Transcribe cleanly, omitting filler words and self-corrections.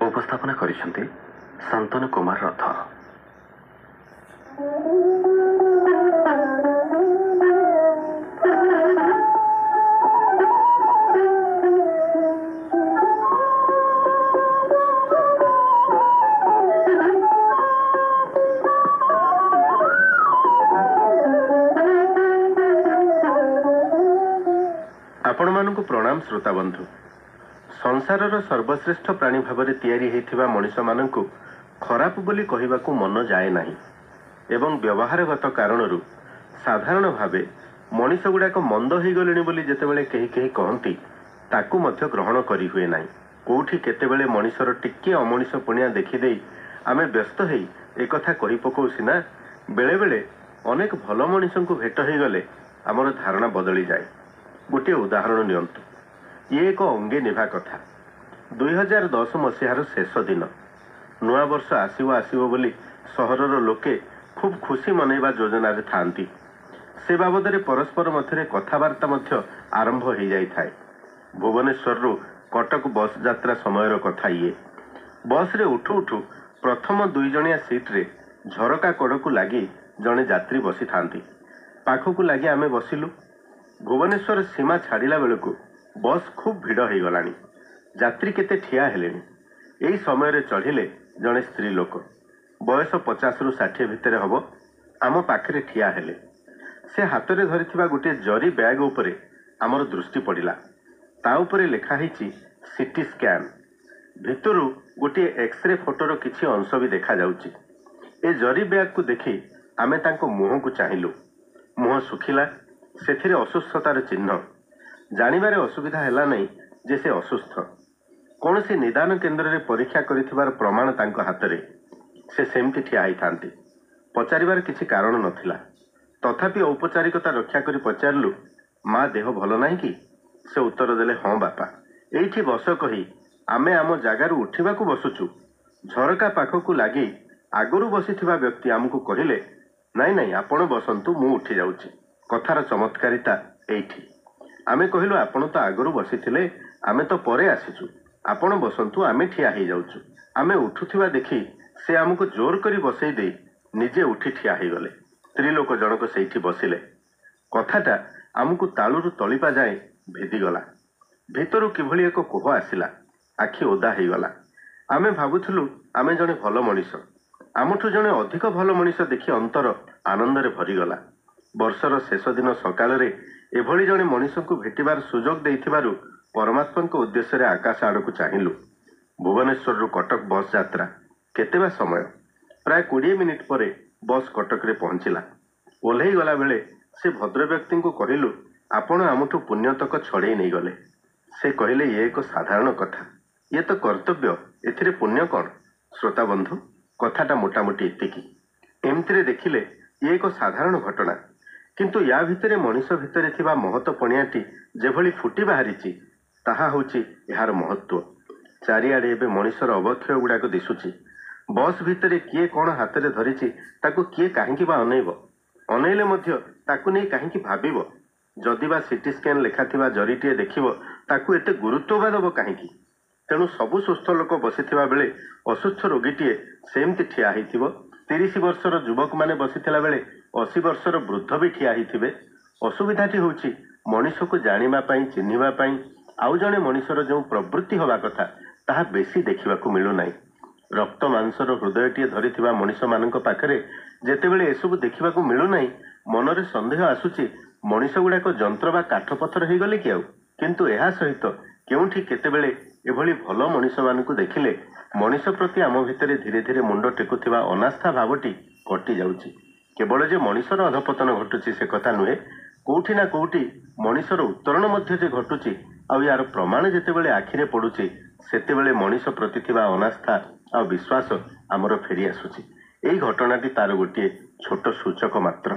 ଉପସ୍ଥାପନା କରିଛନ୍ତି ଶାନ୍ତନୁ କୁମାର ରଥ। आपण मानकु प्रणाम श्रोता बंधु। संसारर सर्वश्रेष्ठ प्राणी भाव तैयारी होइथिबा मनुष्य मानकु खराब बोली कहिबाकु मन जाए नाही एवं व्यवहारगत कारणरू साधारण भावे मनुष्य गुड़ाक मंद हो गले बोली जेतेबेले केही केही कहती ताकू मध्य ग्रहण करी हुए नाही। कोठी केतेबेले मनुष्यर टिके अमनुष्य पुणिया देखिदेई आमे व्यस्त होई एकथा कहि पकौ सिना बेले बेले अनेक भल मनुष्यंकु भेट हो गले आमर धारणा बदली जाए। गोटे उदाहरण नियंतु। ये एक अंगे निभा कथा। 2010 मसीहार शेष दिन नुआ वर्ष आसीबो बोली सहरर लोके खूब खुशी मनैबा योजन थांती। से बाबद परस्पर मध्य कथबार्ता मध्य आरंभ हो जाई थाए। भुवनेश्वर रु कटक बस यात्रा समयर कथा ये। बस रे उठू उठू प्रथम 2 जणिया सीट रे झरका कड़कू लगी जड़े यात्री बसी थांती। पाखकू लगी आमे बसिलु। भुवनेश्वर सीमा छाड़िला बेलू बस खूब भिड़ हो गलानी। यात्री केते ठिया हेलेनी। एही समय रे चढ़िले जड़े स्त्री लोक बयस 50 रु 60 भितर हब आम पाखरे ठिया हेले। से हाथ में धरिथिबा गोटे जरी बैग उपरे आमर दृष्टि पड़िला। ता उपरे लिखा हिची सीटी स्कैन। भितरु गोटे एक्सरे फोटोर किछि अंश भी देखा जाउची। ए जरी बैग को देखि आमे तांको मुह को चाहिलु। मुह सुखिला। सेथिरे असुस्थतार चिन्ह। जानिबारे असुविधा हैला नहीं जे से असुस्थ। कौन से निदान केन्द्र रे परीक्षा करिथिबार प्रमाण तांको हातरे। से सेमती ठिया होई थांती। पचारिबार किछि कारण नथिला। तथापि औपचारिकता रक्षा करी पचारलु माँ देह भल नाही कि? से उत्तर देले हाँ बापा एइठी बस कही आमे आम जागारू उठिबाकू बसुचु। झरका पाखकू लागी आगरू बसिथिबा व्यक्ति आमको कहिले नाई नाई आपण बसंतु मु उठी जाउची। कथार चमत्कारिता एइठी। आमे कहिलु आपण तो आगरू बसिथिले आमे तो परे आसीचु आपण बसंतु आमे ठिया हो जाउचु। आमे उठुथिबा देखि से आमको जोर करी बसई दे निजे उठी ठिया हो गले। स्त्री लोक जनक सेठी बसिले। कथाटा आमको तालुरु तलिपा जाए भेदिगला। भितरु किभली एक कोह आसिला। आखि ओदा हो गला। आमे भाबुथुलु आमे जने भल मनीष। आमठु जने अधिक भल मनीष देखि अंतर आनंदरे भरीगला। वर्षर शेष दिन सकाल रे एभली जने मनीष को भेटिबार सुजोग देइथिबारु परमात्मा को उद्देश्य रे आकाश आड़कू चाहिलु। भुवनेश्वर रु कटक बस यात्रा केतेबा समय प्राय 20 मिनिट परे बस कटक रे पहुंचिला। ओल्है गला बेले से भद्र व्यक्ति को कहिलु आपण आमठु पुण्यतक छड़े नहीं गले। से कहले ये एक साधारण कथा। ये तो कर्तव्य एथिरे पुण्य कौन? श्रोता बंधु कथाटा मोटामोटी एतिकी। एमतिरे देखिले ये एक साधारण घटना किंतु या भितरे मनीष भितरे थिबा महत्व पणियाटी जेभली फुटी बाहरिची ताहा होची एहार महत्व। चारिआडे एबे मनीषर अवक्षय गुड़ाक दिशुची। बस भितरे किए कौन हाथ में धरिची ताकू किए काहींकी बा अनैब। अनैले मध्य ताकू नहीं काहींकी भाबिब। जदि बा सीटी स्कैन लेखा थिबा जरीटिए देखिब ताकू एते गुरुत्व बा दब काहींकी? तेणु सबु सुस्थ लोक बसिथिबा बेले असुस्थ रोगीटिए सेमती ठिया होइथिबो। 30 वर्षर युवक माने बसिथिला बेले 80 वर्षर वृद्ध भी ठिया होइथिबे। असुविधाटी होउची मनीष को जानिबा पई चिन्हिबा पई आउ जणे मनीषर जो प्रवृत्ति होबा कथा ताहा बेसी देखिबाकू मिलु नाही। रक्त मांसर हृदयटिए धरिथिबा मनीष मानक पाखरे जेतेबेले एसबु देखिबाकू मिलु नाही मनरे संदेह आसुची मनीष गुड़ाक जंत्र बा काठ पत्थर हो गले कि आउ। किंतु एहा सहित केउठी केतेबेले एभली भल मनीष मानकू देखिले मनीष प्रति आम भितरे धीरे धीरे मुंड टेकुथिबा अनास्था भावटी कटि जाउची। केवल जे मनीषर अधपतन घटुची से कथा नुहे। कोउठी ना कोउठी मनीषर उत्तरण मध्य जे घटुची आउ यार प्रमाण जेतेबेले आखिरे पडुची सेतेबेले मनीष प्रति थिबा अनास्था आ विश्वास आमर फेरी आसुची। एई घटनाटी तार गोटे छोट सूचक मात्र।